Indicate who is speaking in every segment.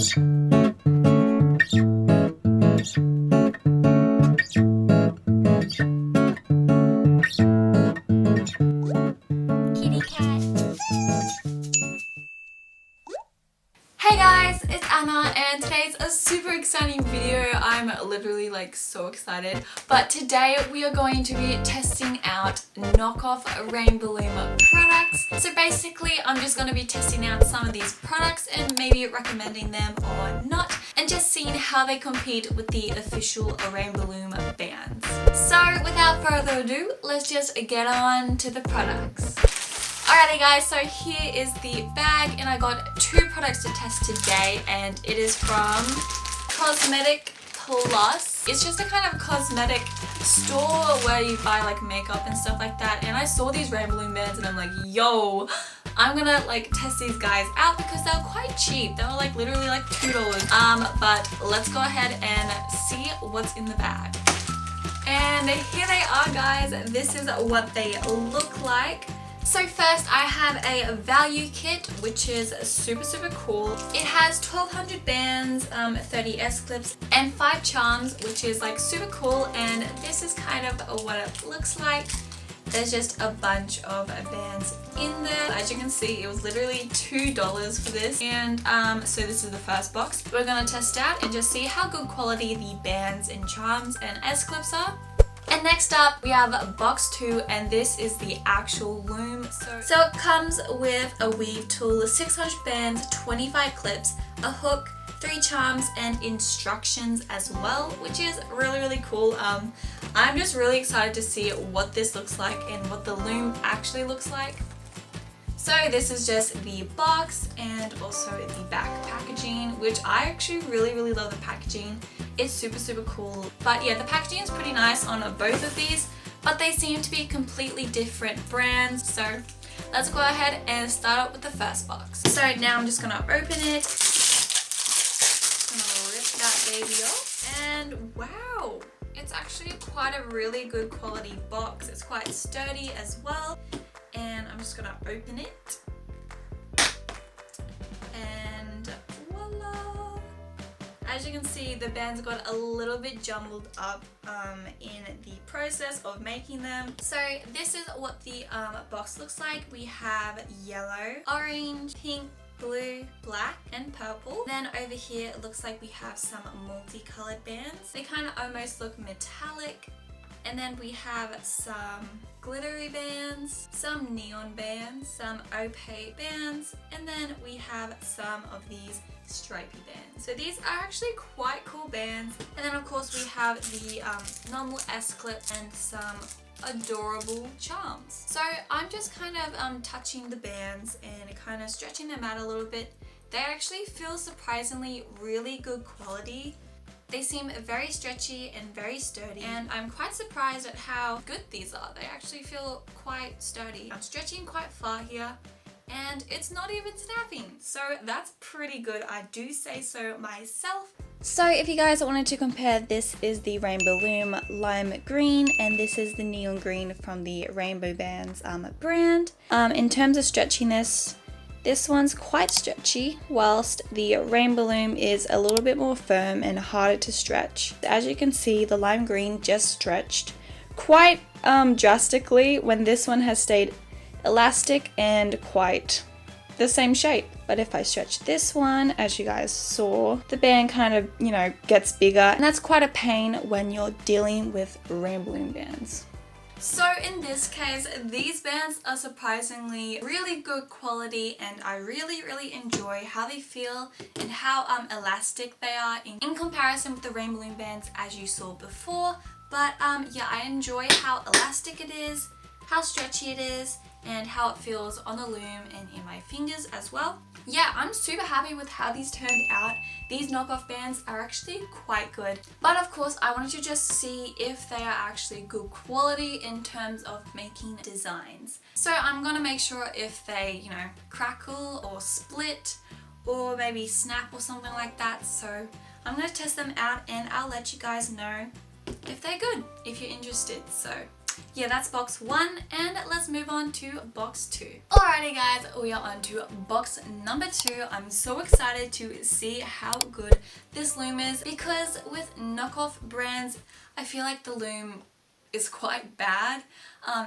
Speaker 1: Kitty cat. Hey guys, it's Anna and today's a super exciting video. I'm literally like so excited. But today we are going to be testing out knockoff Rainbow Loom products. So basically I'm just going to be testing out some of these products and maybe recommending them or not, and just seeing how they compete with the official Rainbow Loom bands. So without further ado, let's just get on to the products. Alrighty guys, so here is the bag and I got two products to test today, and it is from Cosmetic Plus. It's just a kind of cosmetic store where you buy like makeup and stuff like that, and I saw these Rainbow Loom bands and I'm like, yo, I'm gonna like test these guys out because they were quite cheap. They were like literally like $2. But let's go ahead and see what's in the bag. And here they are guys, this is what they look like. So first I have a value kit, which is super cool. It has 1200 bands, 30 S-clips and 5 charms, which is like super cool, and this is kind of what it looks like. There's just a bunch of bands in there. As you can see, it was literally $2 for this, and so this is the first box. We're gonna test out and just see how good quality the bands and charms and S-clips are. And next up we have box 2, and this is the actual loom. So it comes with a weave tool, 600 bands, 25 clips, a hook, 3 charms and instructions as well, which is really cool. I'm just really excited to see what this looks like and what the loom actually looks like. So this is just the box and also the back packaging, which I actually really love the packaging. It's super cool. But yeah, the packaging is pretty nice on both of these, but they seem to be completely different brands. So let's go ahead and start out with the first box. So now I'm just gonna open it. Gonna rip that baby off, and wow, it's actually quite a really good quality box. It's quite sturdy as well. And I'm just gonna open it, and voila! As you can see, the bands got a little bit jumbled up in the process of making them. So this is what the box looks like. We have yellow, orange, pink, blue, black and purple. Then over here it looks like we have some multicolored bands. They kind of almost look metallic. And then we have some glittery bands, some neon bands, some opaque bands, and then we have some of these stripy bands. So these are actually quite cool bands. And then of course we have the normal S-clip and some adorable charms. So I'm just kind of touching the bands and kind of stretching them out a little bit. They actually feel surprisingly really good quality. They seem very stretchy and very sturdy, and I'm quite surprised at how good these are. They actually feel quite sturdy. I'm stretching quite far here, and it's not even snapping. So that's pretty good, I do say so myself. So if you guys wanted to compare, this is the Rainbow Loom Lime Green, and this is the Neon Green from the Rainbow Bands brand. In terms of stretchiness, this one's quite stretchy, whilst the Rainbow Loom is a little bit more firm and harder to stretch. As you can see, the lime green just stretched quite drastically, when this one has stayed elastic and quite the same shape. But if I stretch this one, as you guys saw, the band kind of, you know, gets bigger, and that's quite a pain when you're dealing with Rainbow Loom bands. So in this case, these bands are surprisingly really good quality, and I really enjoy how they feel and how elastic they are in comparison with the Rainbow Loom bands as you saw before. But yeah, I enjoy how elastic it is, how stretchy it is, and how it feels on the loom and in my fingers as well. Yeah, I'm super happy with how these turned out. These knockoff bands are actually quite good. But of course, I wanted to just see if they are actually good quality in terms of making designs. So I'm gonna make sure if they, you know, crackle or split or maybe snap or something like that. So I'm gonna test them out and I'll let you guys know if they're good, if you're interested. So yeah, that's box 1, and let's move on to box 2. Alrighty guys, we are on to box number 2. I'm so excited to see how good this loom is, because with knockoff brands, I feel like the loom is quite bad.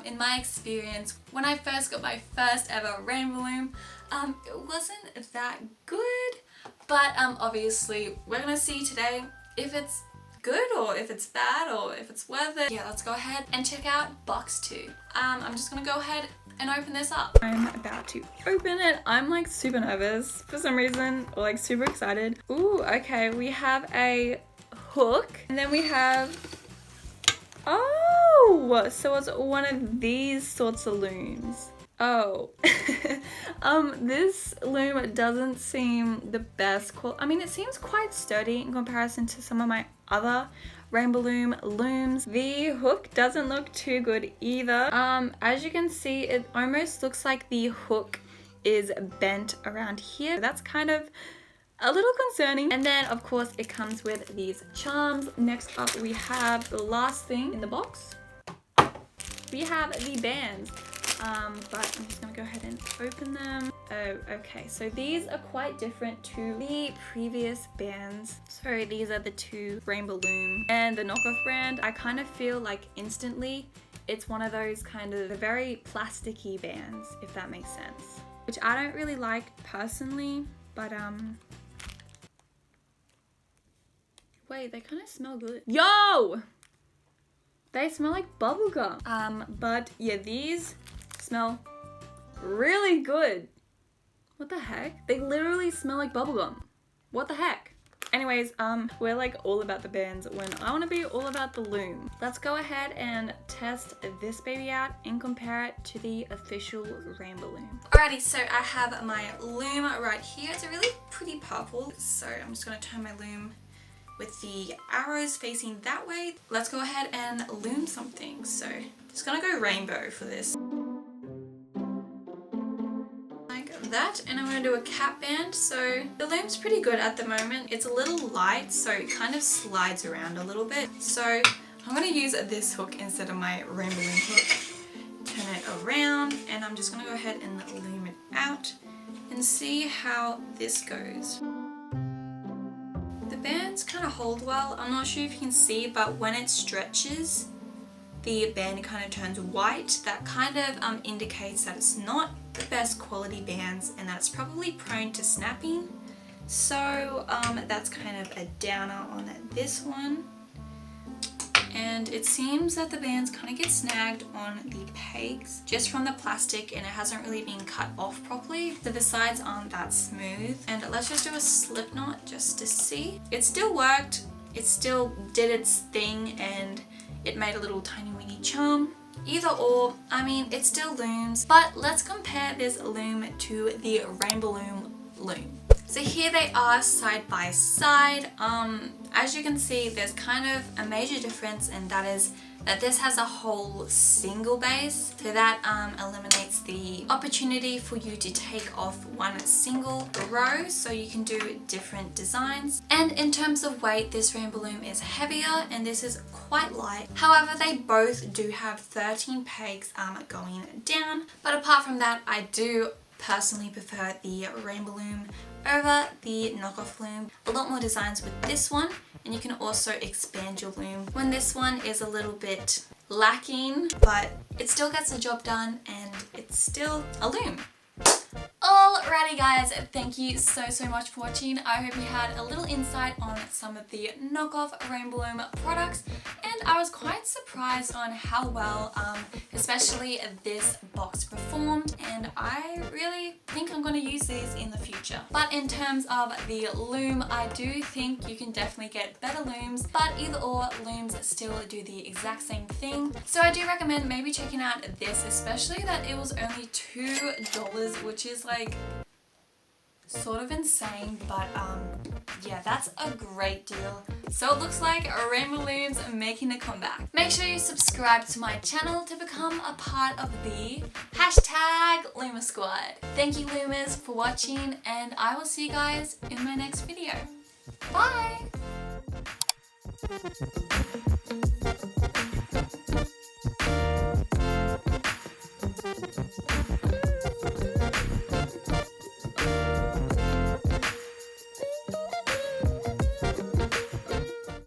Speaker 1: In my experience, when I first got my first ever rainbow loom, it wasn't that good, but obviously we're gonna see today if it's good or if it's bad or if it's worth it. Yeah, let's go ahead and check out box 2. I'm just gonna go ahead and open this up. I'm about to open it. I'm like super nervous for some reason, or like super excited. Ooh, okay, we have a hook, and then we have, oh, so it's one of these sorts of looms. Oh, this loom doesn't seem the best quality. I mean, it seems quite sturdy in comparison to some of my other Rainbow Loom looms. The hook doesn't look too good either. As you can see, it almost looks like the hook is bent around here. That's kind of a little concerning. And then of course it comes with these charms. Next up we have the last thing in the box. We have the bands. But I'm just gonna go ahead and open them. Oh, okay, so these are quite different to the previous bands. So these are the 2 Rainbow Loom and the knockoff brand. I kind of feel like instantly it's one of those kind of very plasticky bands, if that makes sense, which I don't really like personally, but wait, they kind of smell good. Yo! They smell like bubblegum. But yeah, these smell really good. What the heck? They literally smell like bubblegum. What the heck? Anyways, we're like all about the bands when I want to be all about the loom. Let's go ahead and test this baby out and compare it to the official Rainbow Loom. Alrighty, so I have my loom right here. It's a really pretty purple. So I'm just gonna turn my loom with the arrows facing that way. Let's go ahead and loom something. So just gonna go rainbow for this. That, and I'm going to do a cap band. So the loom's pretty good at the moment. It's a little light, so it kind of slides around a little bit. So I'm going to use this hook instead of my Rainbow Loom hook. Turn it around, and I'm just going to go ahead and loom it out and see how this goes. The bands kind of hold well. I'm not sure if you can see, but when it stretches, the band kind of turns white. That kind of indicates that it's not the best quality bands and that it's probably prone to snapping. So that's kind of a downer on this one. And it seems that the bands kind of get snagged on the pegs just from the plastic, and it hasn't really been cut off properly. So the sides aren't that smooth. And let's just do a slip knot just to see. It still worked. It still did its thing, and it made a little tiny weeny charm. Either or, I mean, it still looms, but let's compare this loom to the Rainbow Loom. So here they are side by side. As you can see, there's kind of a major difference, and that is that this has a whole single base. So that eliminates the opportunity for you to take off one single row, so you can do different designs. And in terms of weight, this Rainbow Loom is heavier and this is quite light. However, they both do have 13 pegs going down. But apart from that, I do personally prefer the Rainbow Loom over the knockoff loom. A lot more designs with this one, and you can also expand your loom when this one is a little bit lacking, but it still gets the job done and it's still a loom. Alrighty guys, thank you so much for watching. I hope you had a little insight on some of the knockoff Rainbow Loom products, and I was quite surprised on how well especially this box performed, and I really think I'm going to use these in the future. But in terms of the loom, I do think you can definitely get better looms, but either or, looms still do the exact same thing. So I do recommend maybe checking out this, especially that it was only $2, which is like sort of insane, but yeah, that's a great deal. So it looks like Rainbow Looms are making a comeback. Make sure you subscribe to my channel to become a part of the #Loomer Squad. Thank you Loomers for watching, and I will see you guys in my next video. Bye!